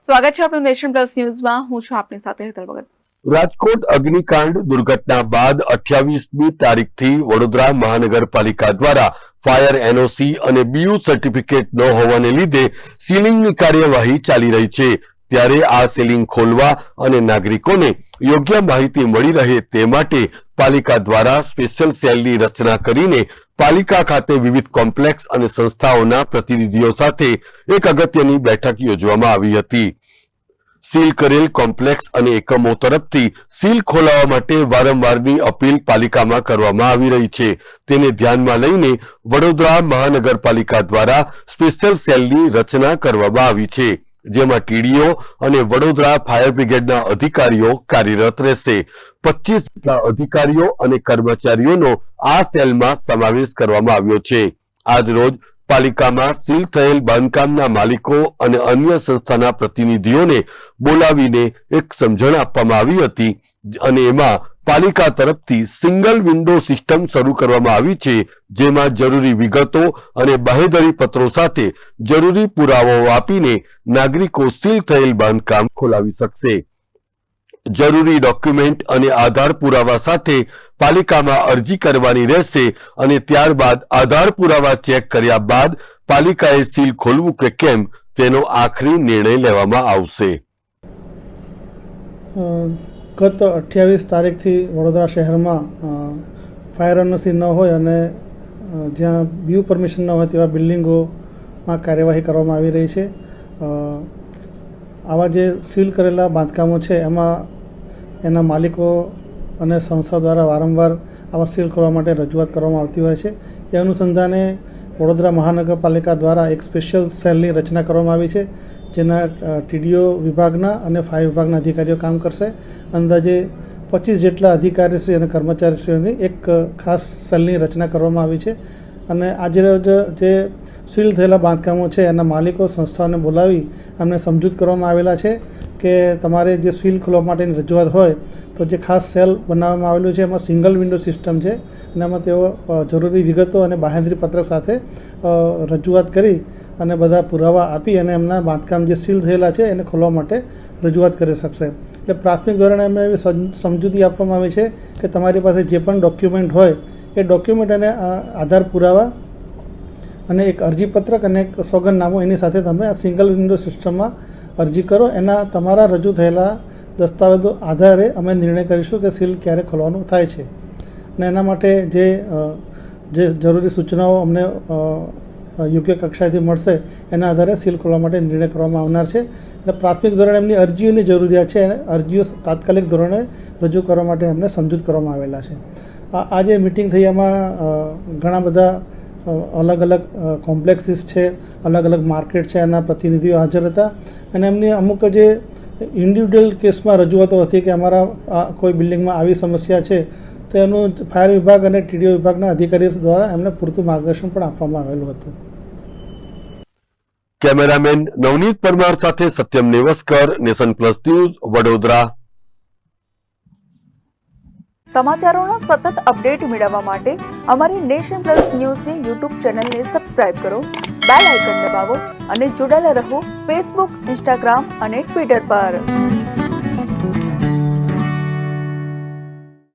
સ્વાગત છે આપનું નેશન પ્લસ ન્યૂઝમાં। હું છું આપની સાથે હેતલ ભગત। રાજકોટ અગ્નિકાંડ દુર્ઘટના બાદ 28મી તારીખથી વડોદરા મહાનગરપાલિકા દ્વારા ફાયર એનઓસી અને બીયુ સર્ટિફિકેટ ન હોવાને લીધે સીલિંગની કાર્યવાહી ચાલી રહી છે। ત્યારે આ સીલિંગ ખોલવા અને નાગરિકોને યોગ્ય માહિતી મળી રહે તે માટે પાલિકા દ્વારા સ્પેશિયલ સેલની રચના કરીને પાલિકા ખાતે વિવિધ કોમ્પ્લેક્સ અને સંસ્થાઓના પ્રતિનિધિઓ સાથે એક અગત્યની બેઠક યોજવામાં આવી હતી। સીલ કરેલ કોમ્પ્લેક્સ અને એકમો તરફથી સીલ ખોલાવવા માટે વારંવારની અપીલ પાલિકામાં કરવામાં આવી રહી છે। તેને ધ્યાનમાં લઈને વડોદરા મહાનગરપાલિકા દ્વારા સ્પેશિયલ સેલની રચના કરવામાં આવી છે, જેમાં ટીડીઓ અને વડોદરા ફાયર બ્રિગેડના અધિકારીઓ કાર્યરત રહેશે। 25 જેટલા અધિકારીઓ અને કર્મચારીઓનો આ સેલમાં સમાવેશ કરવામાં આવ્યો છે। આજ રોજ પાલિકામાં સીલ થયેલ બાંધકામના માલિકો અને અન્ય સંસ્થાના પ્રતિનિધિઓને બોલાવીને એક સમજણ આપવામાં આવી હતી અને એમાં પાલિકા તરફથી સિંગલ વિન્ડો સિસ્ટમ શરૂ કરવામાં આવી છે, જેમાં જરૂરી વિગતો અને બાહેધરી પત્રો સાથે જરૂરી પુરાવાઓ આપીને નાગરિકો સીલ થયેલ બાંધકામ ખોલાવી શકશે। જરૂરી ડોક્યુમેન્ટ અને આધાર પુરાવા સાથે પાલિકામાં અરજી કરવાની રહેશે અને ત્યારબાદ આધાર પુરાવા ચેક કર્યા બાદ પાલિકાએ સીલ ખોલવું કે કેમ તેનો આખરી નિર્ણય લેવામાં આવશે। ગત 28 તારીખથી વડોદરા શહેરમાં ફાયર એનઓસી ન હોય અને જ્યાં બીયુ પરમિશન ન હોય તેવા બિલ્ડિંગોમાં કાર્યવાહી કરવામાં આવી રહી છે। આવા જે સીલ કરેલા બાંધકામો છે એમાં એના માલિકો અને સંસ્થા દ્વારા વારંવાર આવા સીલ ખોલવા માટે રજૂઆત કરવામાં આવતી હોય છે। એ અનુસંધાને વડોદરા મહાનગરપાલિકા દ્વારા એક સ્પેશિયલ સેલની રચના કરવામાં આવી છે, જેના ટીડીઓ વિભાગના અને ફાયર વિભાગના અધિકારીઓ કામ કરશે। અંદાજે 25 જેટલા અધિકારીશ્રી અને કર્મચારીશ્રીઓની એક ખાસ સેલની રચના કરવામાં આવી છે અને આજે રોજ જે સીલ થયેલા બાંધકામો છે એના માલિકો સંસ્થાઓને બોલાવી અમને સમજૂત કરવામાં આવેલા છે કે તમારે જે સીલ ખોલવા માટેની રજૂઆત હોય તો જે ખાસ સેલ બનાવવામાં આવેલું છે એમાં સિંગલ વિન્ડો સિસ્ટમ છે અને એમાં તેઓ જરૂરી વિગતો અને બાહેંધરી પત્રક સાથે રજૂઆત કરી અને બધા પુરાવા આપી અને એમના બાંધકામ જે સીલ થયેલા છે એને ખોલવા માટે રજૂઆત કરી શકશે। એટલે પ્રાથમિક ધોરણે એમને એવી સમજૂતી આપવામાં આવી છે કે તમારી પાસે જે પણ ડોક્યુમેન્ટ હોય એ ડોક્યુમેન્ટ અને આધાર પુરાવા અને એક અરજીપત્રક અને એક સોગંદનામું એની સાથે તમે આ સિંગલ વિન્ડો સિસ્ટમમાં અરજી કરો। એના તમારા રજૂ થયેલા દસ્તાવેજો આધારે અમે નિર્ણય કરીશું કે સીલ ક્યારે ખોલવાનું થાય છે અને એના માટે જે જરૂરી સૂચનાઓ અમને યોગ્ય કક્ષાએથી મળશે એના આધારે સીલ ખોલવા માટે નિર્ણય કરવામાં આવનાર છે। એટલે પ્રાથમિક ધોરણે એમની અરજીઓની જરૂરિયાત છે અને અરજીઓ તાત્કાલિક ધોરણે રજૂ કરવા માટે એમને સમજૂત કરવામાં આવેલા છે। આ જે મિટિંગ થઈ એમાં ઘણા બધા અલગ અલગ કોમ્પ્લેક્સીસ છે, અલગ અલગ માર્કેટ છે, એના પ્રતિનિધિઓ હાજર હતા અને એમની અમુક જે ઇન્ડિવિડ્યુઅલ કેસમાં રજૂઆતો હતી કે અમારા કોઈ બિલ્ડિંગમાં આવી સમસ્યા છે તો એનું ફાયર વિભાગ અને ટીડીઓ વિભાગના અધિકારીઓ દ્વારા એમને પૂરતું માર્ગદર્શન પણ આપવામાં આવેલું હતું। કેમેરામેન નવનીત પરમાર સાથે Satyam Nevaskar, Nation Plus News, Vadodara. સમાચારોના સતત અપડેટ મેળવવા માટે અમારી નેશન પ્લસ ન્યૂઝની યુટ્યુબ ચેનલને સબસ્ક્રાઇબ કરો, બેલ આઇકન દબાવો અને જોડાયેલા રહો ફેસબુક, ઇન્સ્ટાગ્રામ અને ટ્વિટર પર।